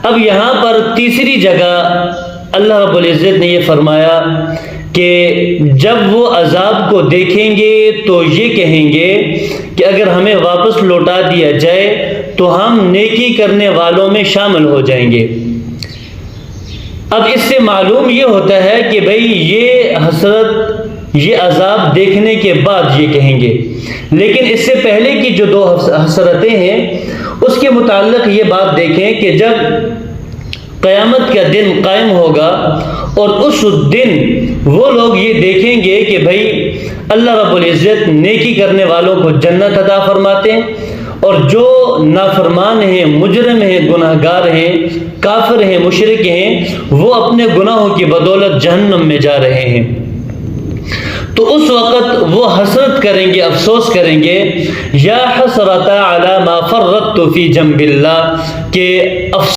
अब यहाँ पर तीसरी जगह अल्लाह रब्बुल इज़्ज़त ने ये फरमाया कि जब वो अजाब को देखेंगे तो ये कहेंगे कि अगर हमें वापस लौटा दिया जाए तो हम नेकी करने वालों में शामिल हो जाएंगे। अब इससे मालूम ये होता है कि भाई ये हसरत, ये अजाब देखने के बाद ये कहेंगे, लेकिन इससे पहले की जो दो हसरतें हैं उसके मुताल्लिक ये बात देखें कि जब क़यामत का दिन कायम होगा और उस दिन वो लोग ये देखेंगे कि भाई अल्लाह रब्बुल इज़्ज़त नेकी करने वालों को जन्नत अता फरमाते हैं और जो नाफरमान हैं, मुजरिम हैं, गुनाहगार हैं, काफिर हैं, मुशरिक हैं, वो अपने गुनाहों की बदौलत जहन्नम में जा रहे हैं। तो उस वक़्त वो हसरत करेंगे, अफसोस करेंगे, या हसरता अला मा फर्रतु फी जंबिल्लाह, के